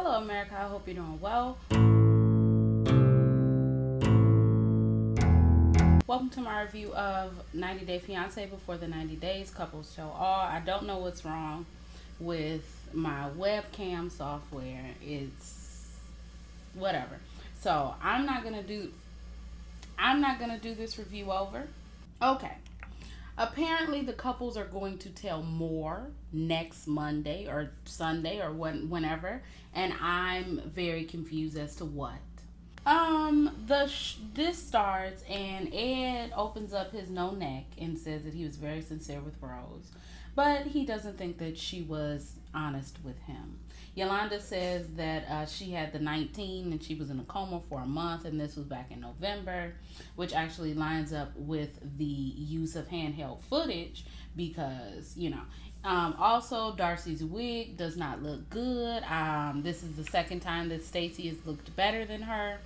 Hello, America. I hope you're doing well. Welcome to my review of 90 Day Fiance before the 90 days. Couples show all. I don't know what's wrong with my webcam software. It's whatever. So I'm not gonna do this review over. Okay. Apparently the couples are going to tell more next Monday or Sunday or whenever, and I'm very confused as to what. This starts and Ed opens up his no neck and says that he was very sincere with Rose, but he doesn't think that she was honest with him. Yolanda says that she had the 19 and she was in a coma for a month, and this was back in November, which actually lines up with the use of handheld footage because, you know, also Darcy's wig does not look good. This is the second time that Stacy has looked better than her.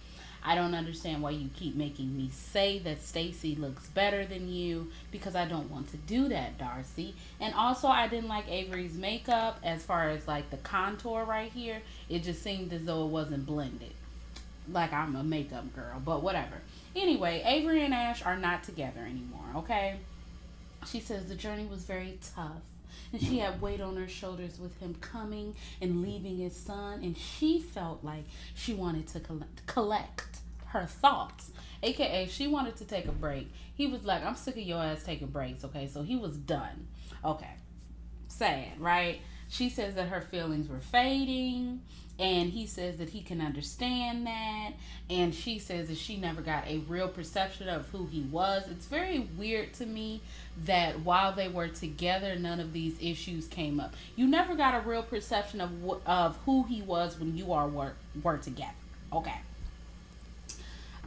I don't understand why you keep making me say that Stacy looks better than you, because I don't want to do that, Darcy. And also, I didn't like Avery's makeup as far as like the contour right here. It just seemed as though it wasn't blended. Like I'm a makeup girl, but whatever. Anyway, Avery and Ash are not together anymore, okay? She says the journey was very tough, and she had weight on her shoulders with him coming and leaving his son, and she felt like she wanted to collect her thoughts, aka she wanted to take a break. He was like, I'm sick of your ass taking breaks, okay? So he was done. Okay, sad, right? She says that her feelings were fading, and he says that he can understand that, and she says that she never got a real perception of who he was. It's very weird to me that while they were together, none of these issues came up. You never got a real perception of who he was when you all were together, okay?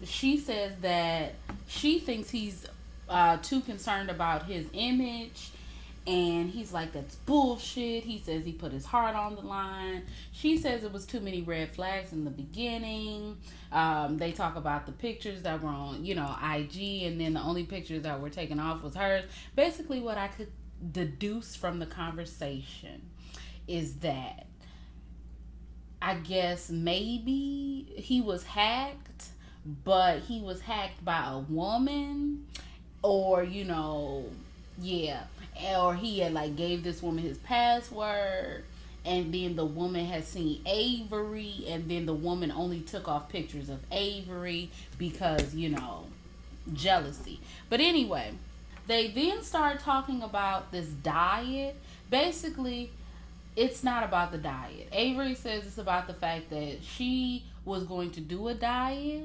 She says that she thinks he's too concerned about his image, and he's like, that's bullshit. He says he put his heart on the line. She says it was too many red flags in the beginning. They talk about the pictures that were on, you know, IG, and then the only pictures that were taken off was hers. Basically, what I could deduce from the conversation is that I guess maybe he was hacked, but he was hacked by a woman, or, you know, yeah, or he had like gave this woman his password, and then the woman has seen Avery, and then the woman only took off pictures of Avery because, you know, jealousy. But anyway, they then start talking about this diet. Basically, it's not about the diet. Avery says it's about the fact that she was going to do a diet.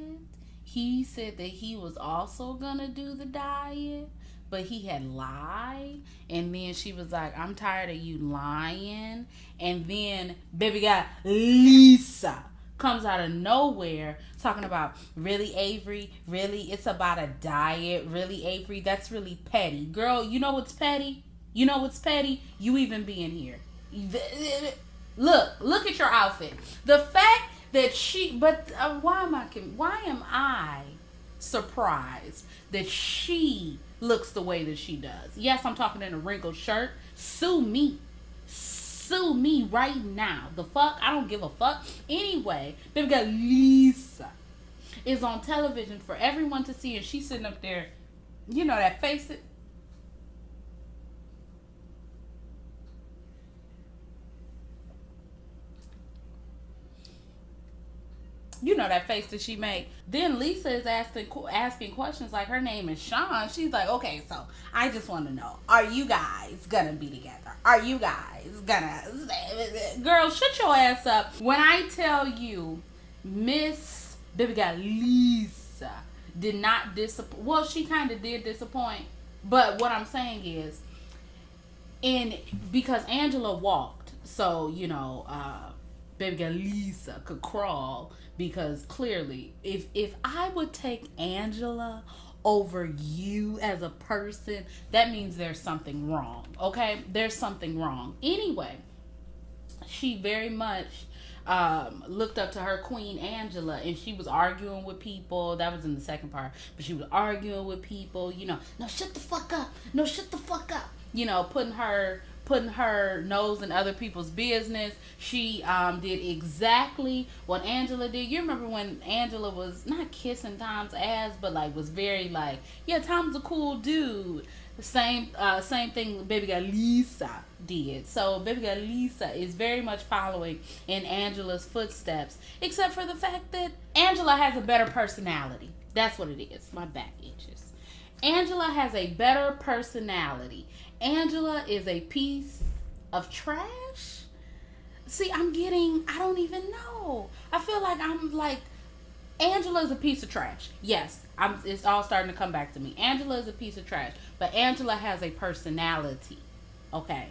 He said that he was also gonna do the diet, but he had lied. And then she was like, I'm tired of you lying. And then baby got Lisa comes out of nowhere talking about, really, Avery? Really? It's about a diet? Really, Avery? That's really petty. Girl, you know what's petty? You know what's petty? You even being here. Look at your outfit. The fact that why am I surprised that she looks the way that she does? Yes, I'm talking in a wrinkled shirt. Sue me right now. The fuck? I don't give a fuck. Anyway, baby got Lisa is on television for everyone to see, and she's sitting up there, you know, that face it. You know that face that she made. Then Lisa is asking questions like, her name is Sean. She's like, okay, so I just want to know, are you guys gonna be together? Are you guys gonna... Girl, shut your ass up. When I tell you Miss Baby Got Lisa did not disappoint. Well, she kind of did disappoint. But what I'm saying is, because Angela walked, so, you know, Baby Got Lisa could crawl, because clearly if I would take Angela over you as a person, that means there's something wrong, okay? There's something wrong. Anyway, she very much looked up to her queen Angela, and she was arguing with people. That was in the second part, but she was arguing with people, you know, no, shut the fuck up, no, shut the fuck up, you know, putting her putting her nose in other people's business. She did exactly what Angela did. You remember when Angela was not kissing Tom's ass, but like was very like, yeah, Tom's a cool dude. Same thing baby girl Lisa did. So baby girl Lisa is very much following in Angela's footsteps, except for the fact that Angela has a better personality. That's what it is. My back itches. Angela has a better personality. Angela is a piece of trash. See, I don't even know. I feel like I'm like, Angela is a piece of trash. Yes, it's all starting to come back to me. Angela is a piece of trash, but Angela has a personality. Okay.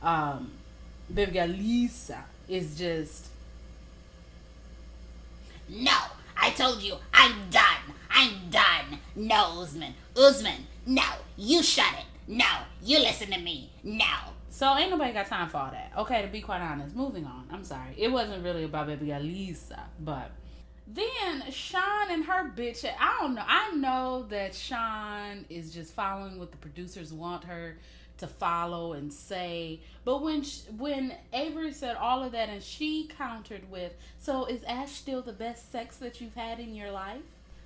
Baby girl Lisa is just, no, I told you, I'm done. I'm done. No, Usman, no, you shut it. No, you listen to me. No. So ain't nobody got time for all that. Okay, to be quite honest. Moving on. I'm sorry. It wasn't really about baby girl Lisa, but then Sean and her bitch. I don't know. I know that Sean is just following what the producers want her to follow and say. But when Avery said all of that and she countered with, so is Ash still the best sex that you've had in your life?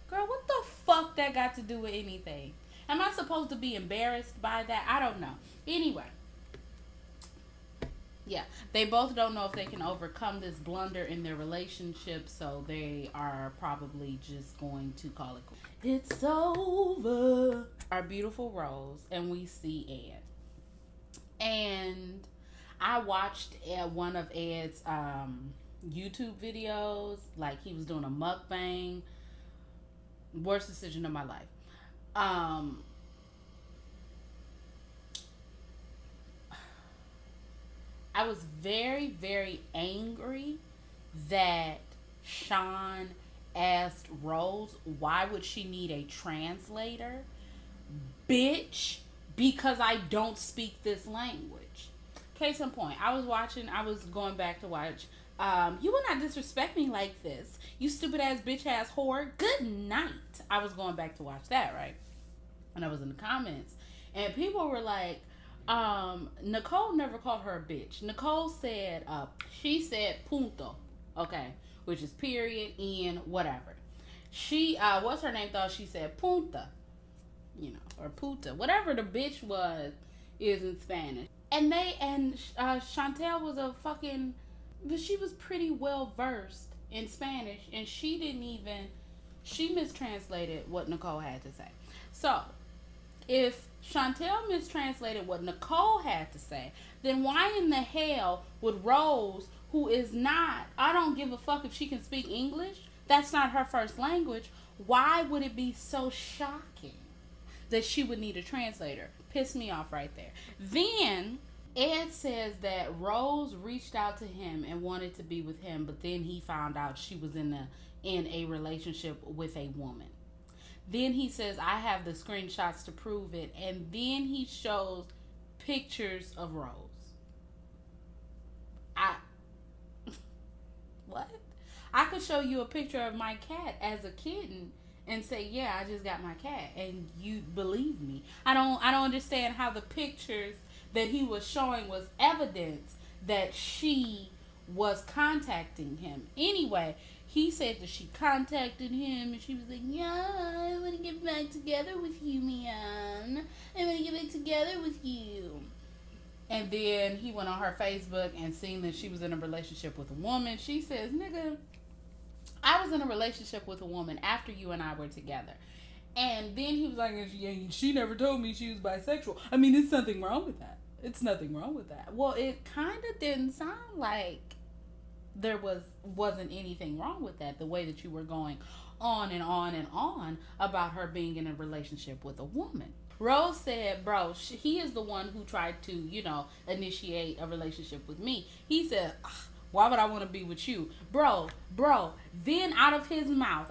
Girl, what the fuck that got to do with anything? Am I supposed to be embarrassed by that? I don't know. Anyway. Yeah, they both don't know if they can overcome this blunder in their relationship, so they are probably just going to call it quits. It's over. Our beautiful Rose, and we see Ed. And I watched one of Ed's YouTube videos, like he was doing a mukbang. Worst decision of my life. I was very, very angry that Sean asked Rose, why would she need a translator? Bitch, because I don't speak this language. Case in point, I was going back to watch, you will not disrespect me like this, you stupid ass bitch ass whore. Good night. I was going back to watch that, right? And I was in the comments, and people were like, Nicole never called her a bitch. Nicole said, she said punto, okay, which is period, in, whatever. She, what's her name, thought she said punta, you know, or puta, whatever the bitch was, is in Spanish. And Chantel was but she was pretty well versed in Spanish, and she mistranslated what Nicole had to say. So, if Chantel mistranslated what Nicole had to say, then why in the hell would Rose, who is not, I don't give a fuck if she can speak English, that's not her first language, why would it be so shocking that she would need a translator? Pissed me off right there. Then Ed says that Rose reached out to him and wanted to be with him, but then he found out she was in a relationship with a woman. Then he says, I have the screenshots to prove it. And then he shows pictures of Rose. What? I could show you a picture of my cat as a kitten and say, yeah, I just got my cat, and you believe me. I don't understand how the pictures that he was showing was evidence that she was contacting him. Anyway, he said that she contacted him, and she was like, yeah, I want to get back together with you, man. I want to get back together with you. And then he went on her Facebook and seen that she was in a relationship with a woman. She says, nigga, I was in a relationship with a woman after you and I were together. And then he was like, she never told me she was bisexual. I mean, there's nothing wrong with that. It's nothing wrong with that. Well, it kind of didn't sound like there wasn't anything wrong with that, the way that you were going on and on and on about her being in a relationship with a woman. Rose said, bro, he is the one who tried to, initiate a relationship with me. He said, why would I want to be with you? Bro. Then out of his mouth,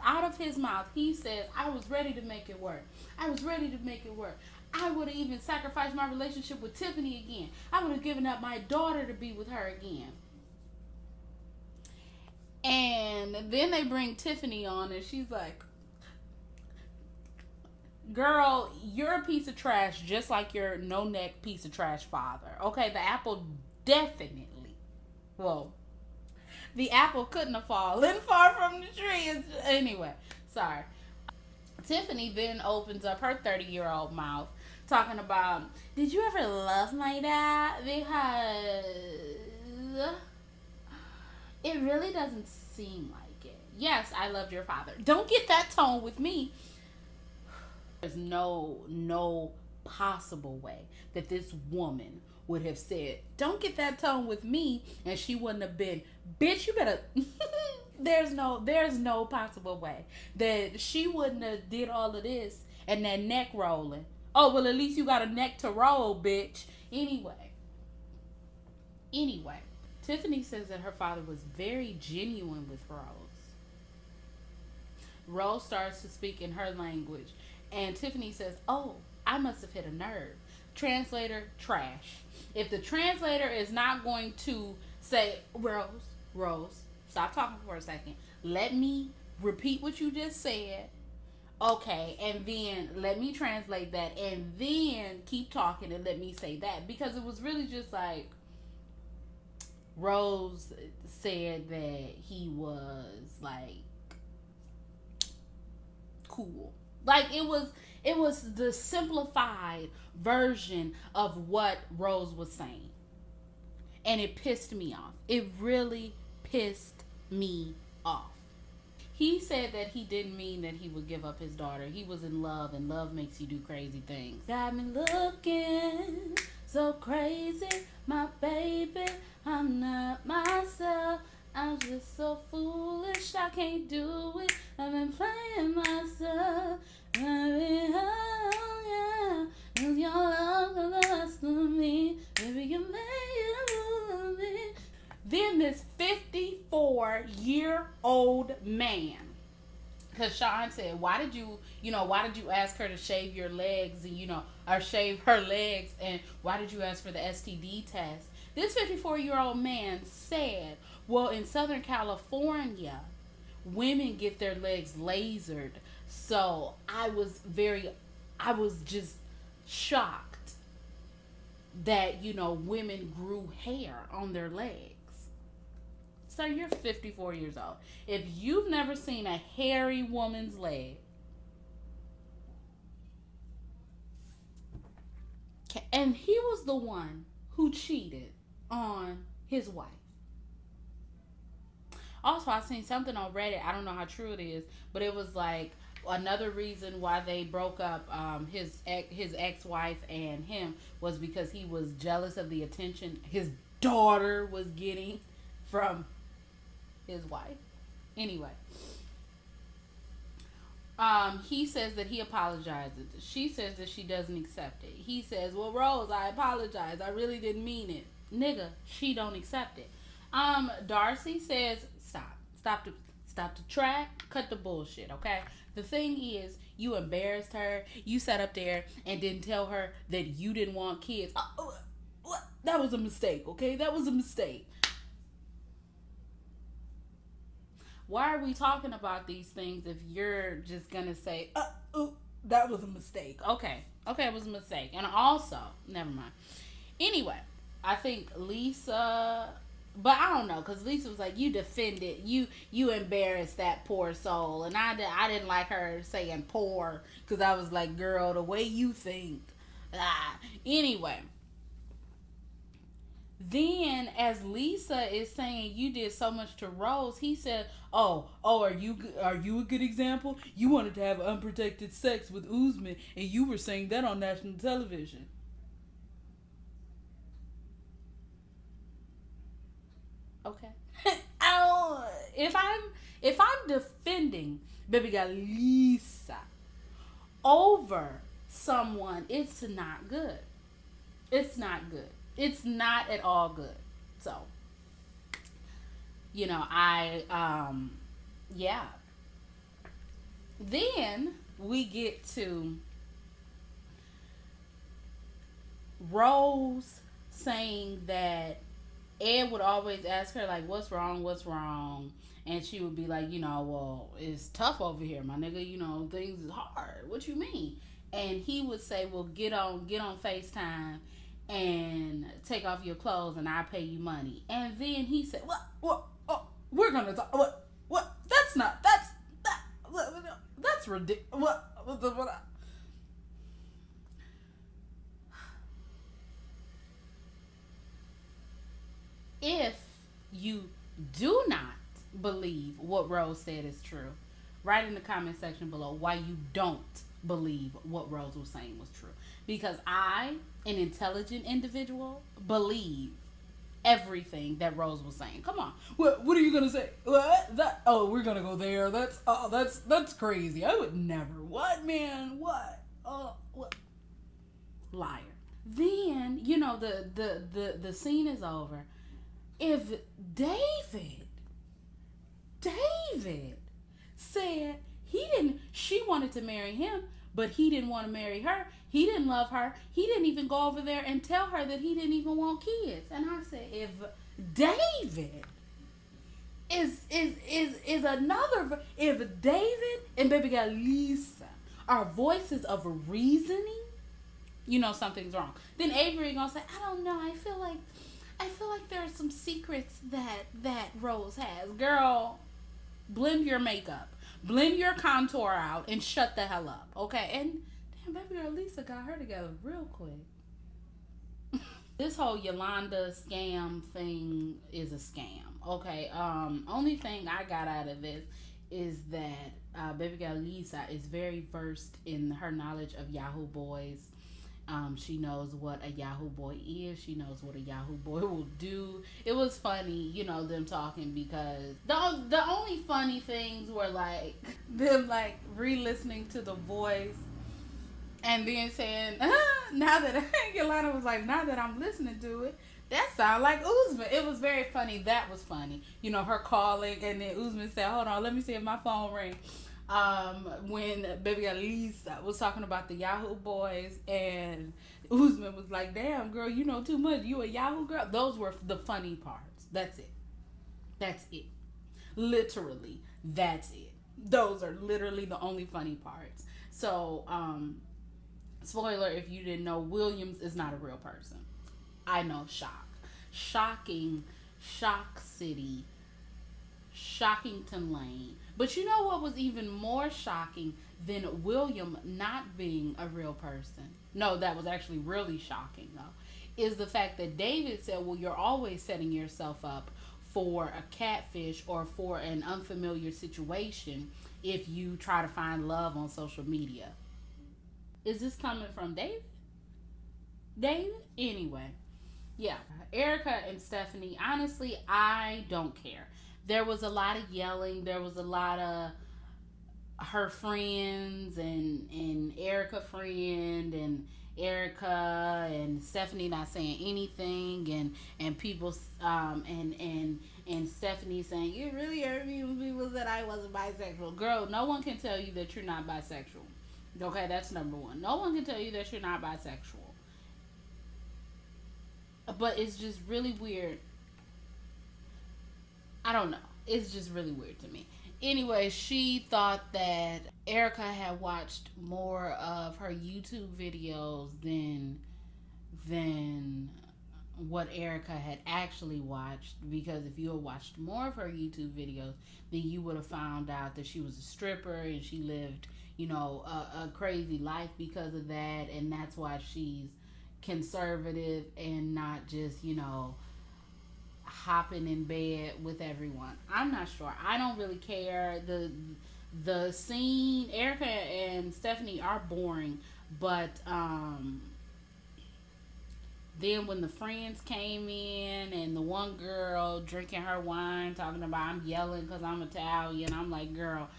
he says, I was ready to make it work. I would have even sacrificed my relationship with Tiffany again. I would have given up my daughter to be with her again. And then they bring Tiffany on, and she's like, Girl, you're a piece of trash just like your no neck piece of trash father. Okay, the apple definitely, well, the apple couldn't have fallen far from the tree. Anyway, sorry. Tiffany then opens up her 30-year-old mouth talking about, did you ever love my dad? Because it really doesn't seem like it. Yes, I loved your father. Don't get that tone with me. There's no possible way that this woman would have said, don't get that tone with me, and she wouldn't have been, bitch, you better there's no possible way that she wouldn't have did all of this and that neck rolling. Oh, well, at least you got a neck to roll, bitch. Anyway, Tiffany says that her father was very genuine with Rose. Rose starts to speak in her language, and Tiffany says, oh, I must have hit a nerve. Translator, trash. If the translator is not going to say, Rose, stop talking for a second. Let me repeat what you just said. Okay, and then let me translate that, and then keep talking and let me say that. Because it was really just like, Rose said that he was like cool. Like it was the simplified version of what Rose was saying. And it pissed me off. It really pissed me off. He said that he didn't mean that he would give up his daughter. He was in love, and love makes you do crazy things. Got me looking so crazy, my baby. I'm not myself. I'm just so foolish, I can't do it. I've been playing myself. Baby, oh yeah, 'cause your love belongs to me. Baby, you made it me. Then this 54-year-old man, because Sean said, why did you ask her to shave your legs and, or shave her legs, and why did you ask for the STD test? This 54-year-old man said, well, in Southern California, women get their legs lasered. So I was just shocked that, women grew hair on their legs. So you're 54 years old. If you've never seen a hairy woman's leg, and he was the one who cheated on his wife. Also, I seen something on Reddit. I don't know how true it is, but it was like another reason why they broke up. His ex-wife and him was because he was jealous of the attention his daughter was getting from his wife. Anyway, he says that he apologizes. She says that she doesn't accept it. He says, well, Rose, I apologize. I really didn't mean it. Nigga, she don't accept it. Darcy says, stop the track, cut the bullshit, okay? The thing is, you embarrassed her. You sat up there and didn't tell her that you didn't want kids. That was a mistake, okay? That was a mistake. Why are we talking about these things if you're just gonna say, that was a mistake? Okay, it was a mistake. And also, never mind. Anyway, I think Lisa, but I don't know, because Lisa was like, you defended, you embarrassed that poor soul. And I didn't like her saying poor, because I was like, girl, the way you think. Anyway. Then, as Lisa is saying, you did so much to Rose, he said, oh, are you a good example? You wanted to have unprotected sex with Usman, and you were saying that on national television. Okay. If I'm defending baby girl Lisa over someone, it's not good. It's not good. It's not at all good. So, yeah. Then we get to Rose saying that Ed would always ask her, like, what's wrong? And she would be like, well, it's tough over here, my nigga. Things is hard. What you mean? and he would say, well, get on FaceTime and take off your clothes and I'll pay you money. And then he said, what, oh, we're gonna talk, what, that's ridiculous, what. If you do not believe what Rose said is true, write in the comment section below why you don't believe what Rose was saying was true. Because I, an intelligent individual, believe everything that Rose was saying. Come on. What are you gonna say? What? That, oh, we're gonna go there. That's crazy. I would never. What, man? What? Oh, what? Liar. Then, you know, the scene is over. If David said she wanted to marry him, but he didn't want to marry her, he didn't love her, he didn't even go over there and tell her that he didn't even want kids. And I said, if David if David and baby girl Lisa are voices of reasoning, you know something's wrong. Then Avery gonna say, I don't know, I feel like there are some secrets that Rose has. Girl, blend your makeup, blend your contour out, and shut the hell up, okay? And damn, baby girl Lisa got her together real quick. This whole Yolanda scam thing is a scam, okay? Only thing I got out of this is that baby girl Lisa is very versed in her knowledge of Yahoo Boys. She knows what a Yahoo boy is. She knows what a Yahoo boy will do. It was funny, you know, them talking, because the only funny things were like them like re-listening to the voice and then saying, now that Yolanda was like, now that I'm listening to it, that sounds like Usman. It was very funny. That was funny. You know, her calling, and then Usman said, hold on, let me see if my phone rings. When baby Lisa was talking about the Yahoo boys, and Usman was like, damn girl, you know too much, you a Yahoo girl. Those were the funny parts. That's it. Literally, that's it. Those are literally the only funny parts. So spoiler if you didn't know, Williams is not a real person. I know, shocking, Shock City, Shockington Lane. But you know what was even more shocking than William not being a real person? No, that was actually really shocking, though, is the fact that David said, well, you're always setting yourself up for a catfish or for an unfamiliar situation if you try to find love on social media. Is this coming from David? Anyway, yeah. Erica and Stephanie, honestly, I don't care. There was a lot of yelling. There was a lot of her friends and Erica friend and Erica and Stephanie not saying anything, and people and Stephanie saying, you really hurt me when people said I wasn't bisexual. Girl, no one can tell you that you're not bisexual. Okay, that's number one. No one can tell you that you're not bisexual. But it's just really weird. I don't know. It's just really weird to me. Anyway, she thought that Erica had watched more of her YouTube videos than what Erica had actually watched, because if you had watched more of her YouTube videos, then you would have found out that she was a stripper and she lived, you know, a crazy life because of that, and that's why she's conservative and not just, you know, hopping in bed with everyone. I'm not sure. I don't really care. The scene, Erica and Stephanie are boring, but then when the friends came in and the one girl drinking her wine talking about I'm yelling because I'm Italian, I'm like, girl,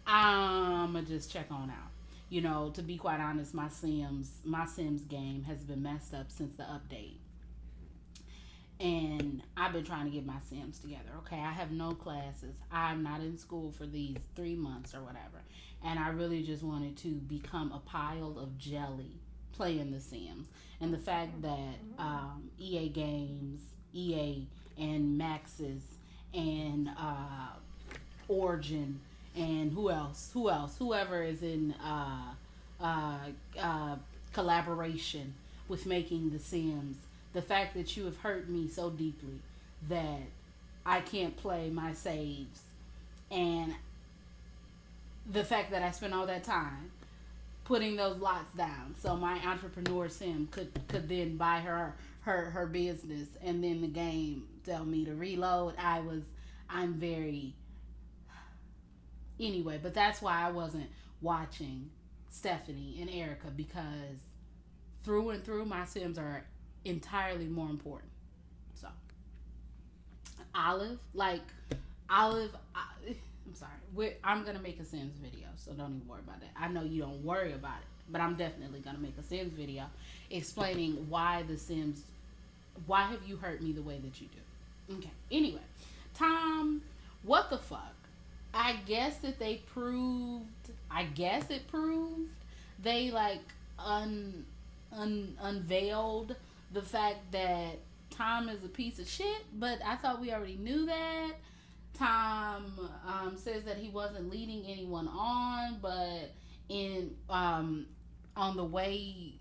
I'ma just check on out. You know, to be quite honest, my Sims game has been messed up since the update. And I've been trying to get my Sims together. Okay, I have no classes. I'm not in school for these 3 months or whatever. And I really just wanted to become a pile of jelly playing the Sims. And the fact that EA Games, EA and Maxis and Origin and whoever is in uh, uh, collaboration with making The Sims. The fact that you have hurt me so deeply that I can't play my saves, and the fact that I spent all that time putting those lots down so my entrepreneur sim could then buy her business, and then the game tell me to reload. I'm very anyway, but that's why I wasn't watching Stephanie and Erica, because through and through my sims are entirely more important. So Olive, I'm sorry. I'm gonna make a Sims video, so don't even worry about that. I know you don't worry about it, but I'm definitely gonna make a Sims video explaining why the Sims. Why have you hurt me the way that you do? Okay. Anyway, Tom, what the fuck? I guess that they proved. I guess it proved they like unveiled the fact that Tom is a piece of shit. But I thought we already knew that. Tom says that he wasn't leading anyone on, but on the way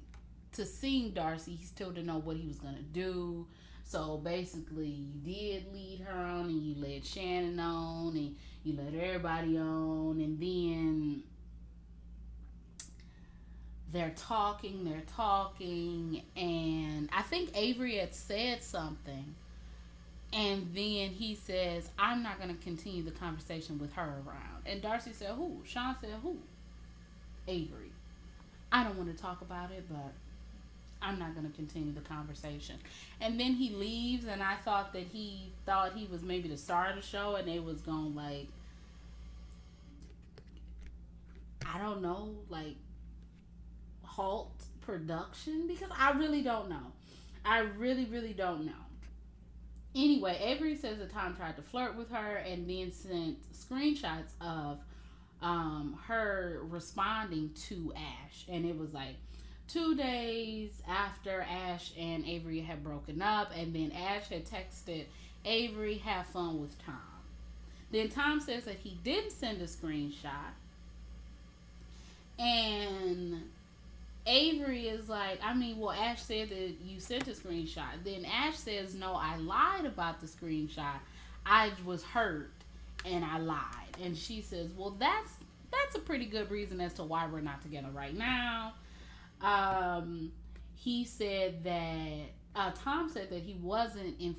to seeing Darcy, he still didn't know what he was gonna do. So basically, you did lead her on, and you led Shannon on, and you led everybody on, and then they're talking, and I think Avery had said something. And then he says, I'm not going to continue the conversation with her around. And Darcy said, who? Sean said, who? Avery. I don't want to talk about it, but I'm not going to continue the conversation. And then he leaves, and I thought that he was maybe the star of the show, and they was going to, like, I don't know, like, halt production, because I really don't know. I really, really don't know. Anyway, Avery says that Tom tried to flirt with her and then sent screenshots of her responding to Ash. And it was like 2 days after Ash and Avery had broken up. And then Ash had texted Avery, have fun with Tom. Then Tom says that he didn't send a screenshot. And Avery is like, Ash said that you sent a screenshot. Then Ash says, no, I lied about the screenshot. I was hurt and I lied. And she says, well, that's a pretty good reason as to why we're not together right now. He said that, Tom said that he wasn't in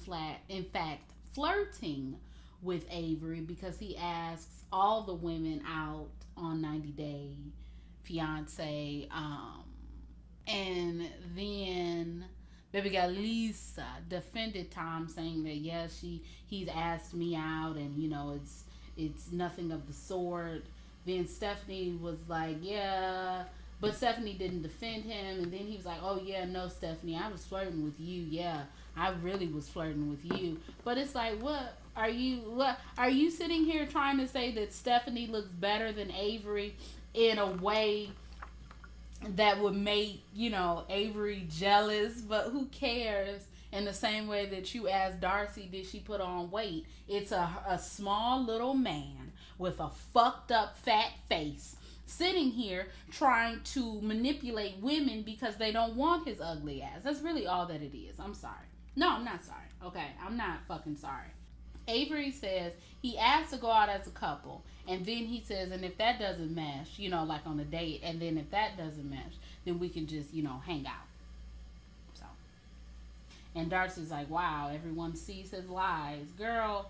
fact flirting with Avery, because he asks all the women out on 90 Day Fiance, and then baby got Lisa defended Tom, saying that he's asked me out, and it's nothing of the sort. Then Stephanie was like, yeah, but Stephanie didn't defend him, and then he was like, oh yeah, no, Stephanie, I was flirting with you. Yeah, I really was flirting with you. But it's like, what are you sitting here trying to say that Stephanie looks better than Avery in a way that would make, Avery jealous? But who cares? In the same way that you asked Darcy, did she put on weight? It's a small little man with a fucked up fat face sitting here trying to manipulate women because they don't want his ugly ass. That's really all that it is. I'm sorry. No, I'm not sorry. Okay, I'm not fucking sorry. Avery says he asked to go out as a couple, and then he says, and if that doesn't mesh, like on a date, and then if that doesn't mesh, then we can just, hang out. So, and Darcy's like, wow, everyone sees his lies. Girl,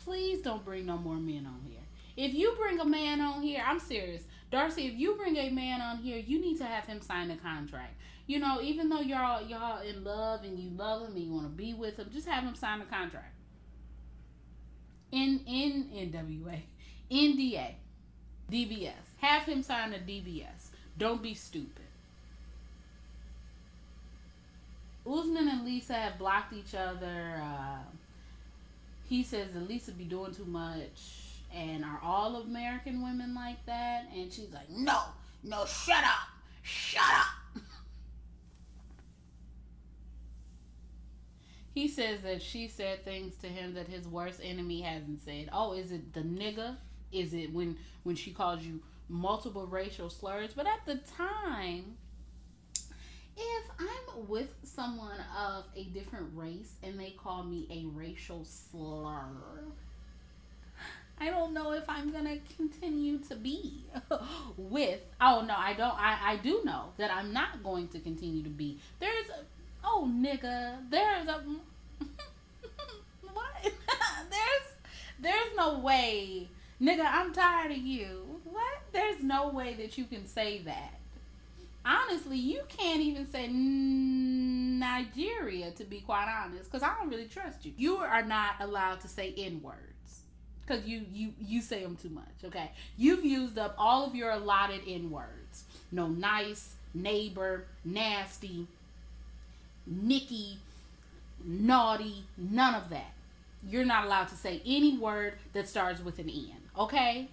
please don't bring no more men on here. If you bring a man on here, I'm serious. Darcy, if you bring a man on here, you need to have him sign a contract. Even though y'all in love and you love him and you want to be with him, just have him sign a contract. In NWA, NDA, DBS. Have him sign a DBS. Don't be stupid. Usman and Lisa have blocked each other. He says that Lisa be doing too much. And are all American women like that? And she's like, no, shut up. He says that she said things to him that his worst enemy hasn't said. Oh, is it the nigga? Is it when she calls you multiple racial slurs? But at the time, if I'm with someone of a different race and they call me a racial slur, I don't know if I'm gonna continue to be with. Oh no, I don't. I do know that I'm not going to continue to be. There's a, oh nigga. There's a what? there's no way, nigga. I'm tired of you. What? There's no way that you can say that. Honestly, you can't even say Nigeria, to be quite honest, because I don't really trust you. You are not allowed to say N-words. Because you say them too much, okay? You've used up all of your allotted N-words. No nice, neighbor, nasty, Nicky, naughty, none of that. You're not allowed to say any word that starts with an N, okay?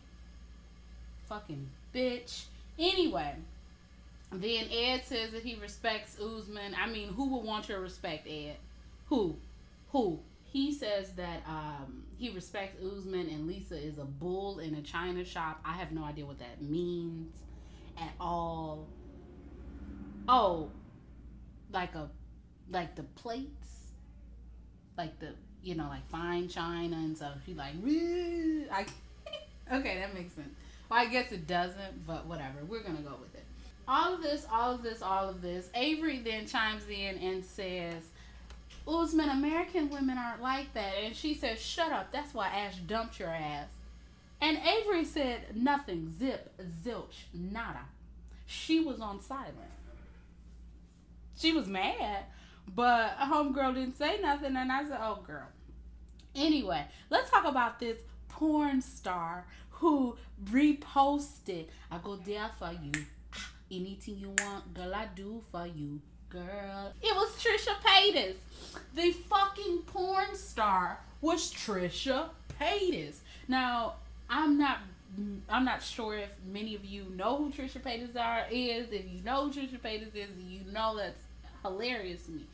Fucking bitch. Anyway, then Ed says that he respects Usman. I mean, who would want your respect, Ed? Who? He says that he respects Usman and Lisa is a bull in a china shop. I have no idea what that means at all. Oh, like the plates, like the, you know, like fine china and stuff. She like, okay, that makes sense. Well, I guess it doesn't, but whatever. We're gonna go with it. All of this. Avery then chimes in and says, Usman, American women aren't like that. And she says, shut up. That's why Ash dumped your ass. And Avery said, nothing. Zip, zilch, nada. She was on silent. She was mad, but homegirl didn't say nothing. And I said, oh, girl. Anyway, let's talk about this porn star who reposted, I go there for you. Anything you want, girl, I do for you. Girl, it was Trisha Paytas. The fucking porn star was Trisha Paytas. Now, I'm not sure if many of you know who Trisha Paytas is. If you know who Trisha Paytas is, you know that's hilarious to me.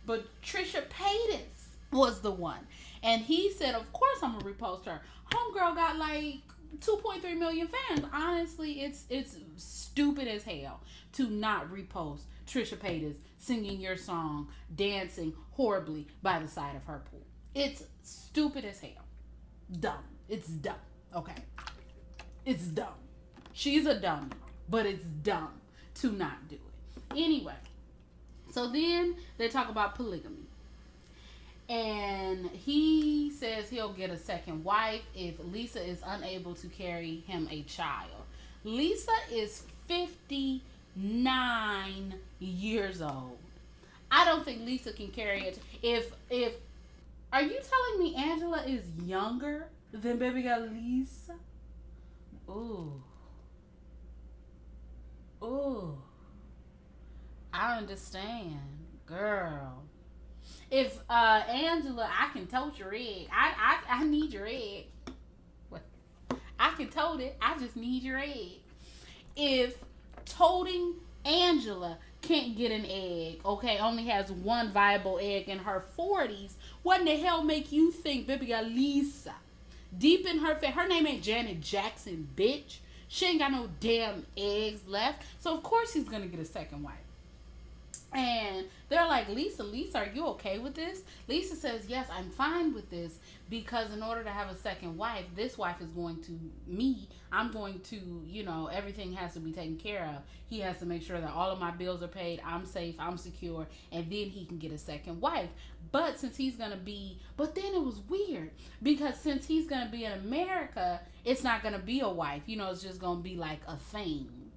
But Trisha Paytas was the one. And he said, of course I'm going to repost her. Homegirl got like 2.3 million fans. Honestly, it's stupid as hell to not repost Trisha Paytas singing your song, dancing horribly by the side of her pool. It's stupid as hell. Dumb. It's dumb. Okay. It's dumb. She's a dummy, but it's dumb to not do it. Anyway, so then they talk about polygamy. And he says he'll get a second wife if Lisa is unable to carry him a child. Lisa is 59 years old. I don't think Lisa can carry it. If are you telling me Angela is younger than baby girl Lisa? Ooh. I understand, girl. If Angela, I can tote your egg. I need your egg. What? I can tote it. I just need your egg. If toting Angela can't get an egg, okay, only has one viable egg in her 40s, what in the hell make you think baby got Lisa? Deep in her face, her name ain't Janet Jackson, bitch. She ain't got no damn eggs left. So of course he's gonna get a second wife. And they're like, Lisa, are you okay with this? Lisa says, yes, I'm fine with this, because in order to have a second wife, this wife is going to I'm going to, you know, everything has to be taken care of. He has to make sure that all of my bills are paid, I'm safe, I'm secure, and then he can get a second wife. But since he's going to be, but then it was weird, because since he's going to be in America, it's not going to be a wife. You know, it's just going to be like a thing,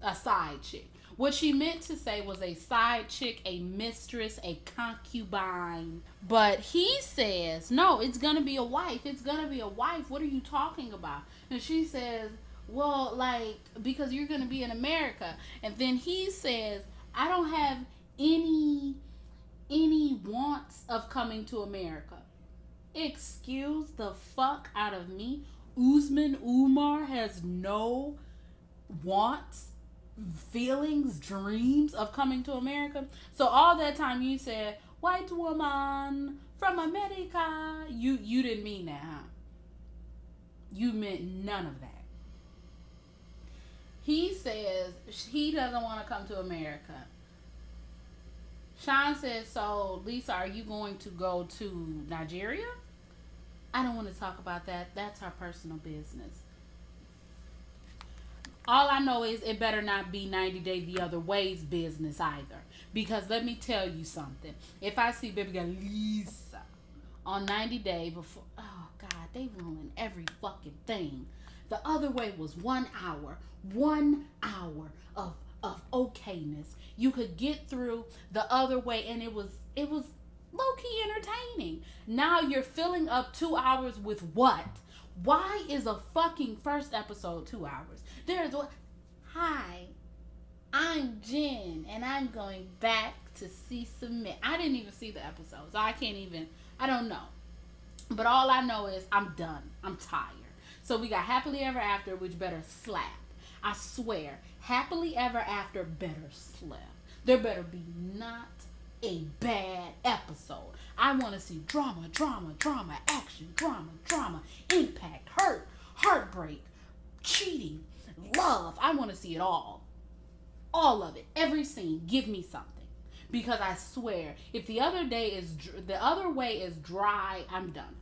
a side chick. What she meant to say was a side chick, a mistress, a concubine. But he says, no, it's going to be a wife. It's going to be a wife. What are you talking about? And she says, well, like, because you're going to be in America. And then he says, I don't have any wants of coming to America. Excuse the fuck out of me. Usman Umar has no wants, feelings, dreams of coming to America. So all that time you said, white woman from America. You didn't mean that, huh? You meant none of that. He says he doesn't want to come to America. Sean says, so Lisa, are you going to go to Nigeria? I don't want to talk about that. That's our personal business. All I know is it better not be 90 Day the Other Way's business either. Because let me tell you something. If I see baby girl Lisa on 90 Day before, oh God, they ruined every fucking thing. The Other Way was 1 hour. 1 hour of okayness. You could get through The Other Way, and it was low-key entertaining. Now you're filling up 2 hours with what? Why is a fucking first episode 2 hours? There's what? Hi, I'm Jen, and I'm going back to see Submit. I didn't even see the episode, so I don't know. But all I know is I'm done. I'm tired. So we got Happily Ever After, which better slap. I swear, Happily Ever After better slap. There better be not a bad episode. I want to see drama, action, drama, impact, hurt, heartbreak, cheating, love. I want to see it all. All of it. Every scene. Give me something. Because I swear, if The Other Way is dry, I'm done.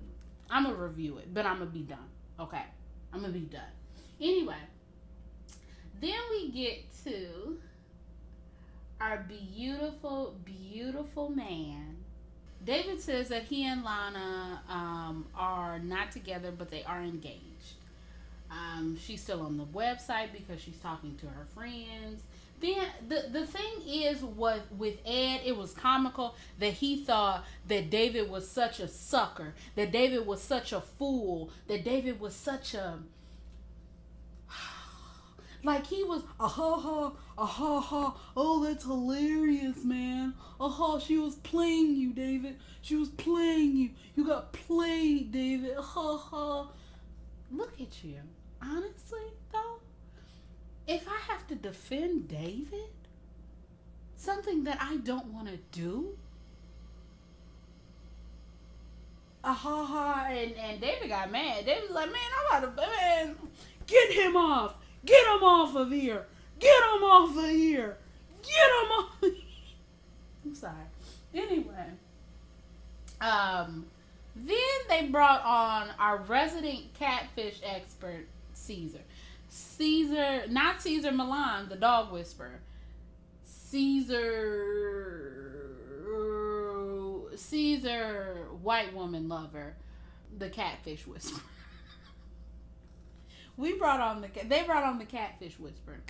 I'm going to review it, but I'm going to be done. Okay? I'm going to be done. Anyway, then we get to our beautiful, beautiful man. David says that he and Lana are not together, but they are engaged. She's still on the website because she's talking to her friends. Then the thing is, with Ed, it was comical that he thought that David was such a sucker, that David was such a fool, that David was such a, like he was oh, that's hilarious, man. She was playing you, David. She was playing you. You got played, David. Look at you. Honestly, though, if I have to defend David, something that I don't want to do, and David got mad. David was like, man, get him off. Get him off of here. Get him off of here. Get him off of here. I'm sorry. Anyway, then they brought on our resident catfish expert, not Caesar Milan, the dog whisperer. Caesar white woman lover, the catfish whisperer. They brought on the catfish whisperer.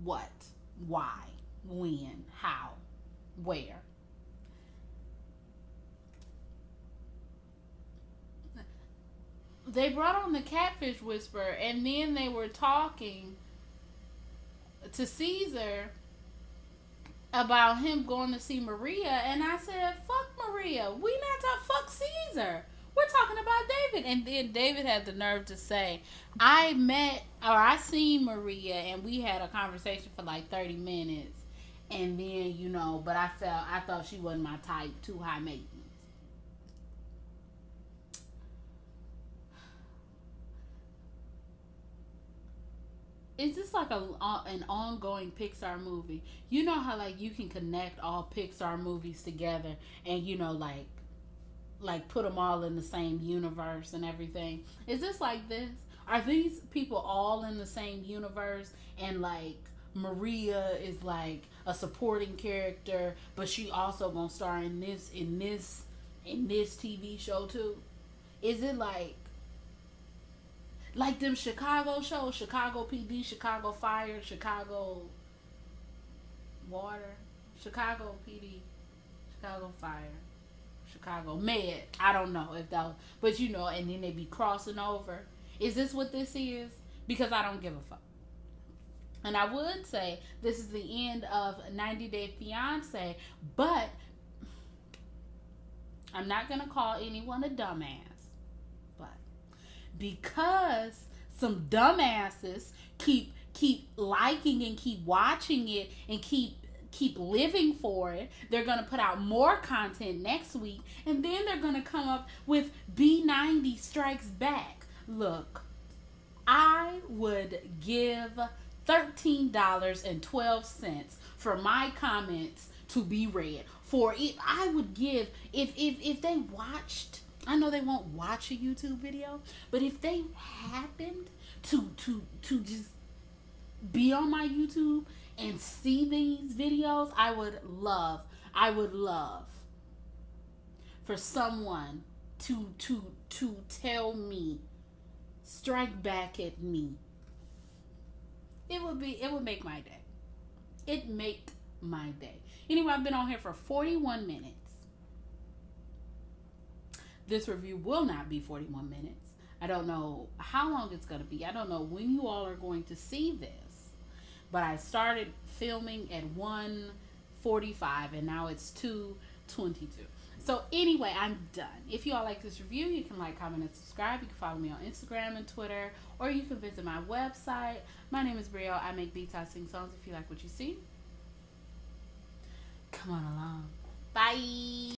What? Why? When? How? Where? They brought on the catfish whisperer, and then they were talking to Caesar about him going to see Maria, and I said, fuck Maria. We not talking, fuck Caesar. We're talking about David. And then David had the nerve to say, I seen Maria, and we had a conversation for like 30 minutes, and then, but I thought she wasn't my type, too high maintenance. Is this like an ongoing Pixar movie? You know how like you can connect all Pixar movies together and like put them all in the same universe and everything? Is this like this? Are these people all in the same universe, and like Maria is like a supporting character, but she also gonna star in this TV show too? Is it like them Chicago shows, Chicago PD, Chicago Fire, Chicago Water, Chicago PD, Chicago Fire, Chicago Med? I don't know if that was, but and then they be crossing over. Is this what this is? Because I don't give a fuck. And I would say this is the end of 90 Day Fiance, but I'm not going to call anyone a dumbass. Because some dumbasses keep liking and keep watching it and keep keep living for it. They're going to put out more content next week, and then they're going to come up with B90 Strikes Back. Look, I would give $13.12 for my comments to be read. For it, I would give, if they watched, I know they won't watch a YouTube video, but if they happened to just be on my YouTube and see these videos, I would love for someone to tell me, strike back at me. It would make my day. It make my day. Anyway, I've been on here for 41 minutes. This review will not be 41 minutes. I don't know how long it's going to be. I don't know when you all are going to see this. But I started filming at 1:45 and now it's 2:22. So anyway, I'm done. If you all like this review, you can like, comment, and subscribe. You can follow me on Instagram and Twitter, or you can visit my website. My name is Brielle. I make beats, I sing songs. If you like what you see, come on along. Bye.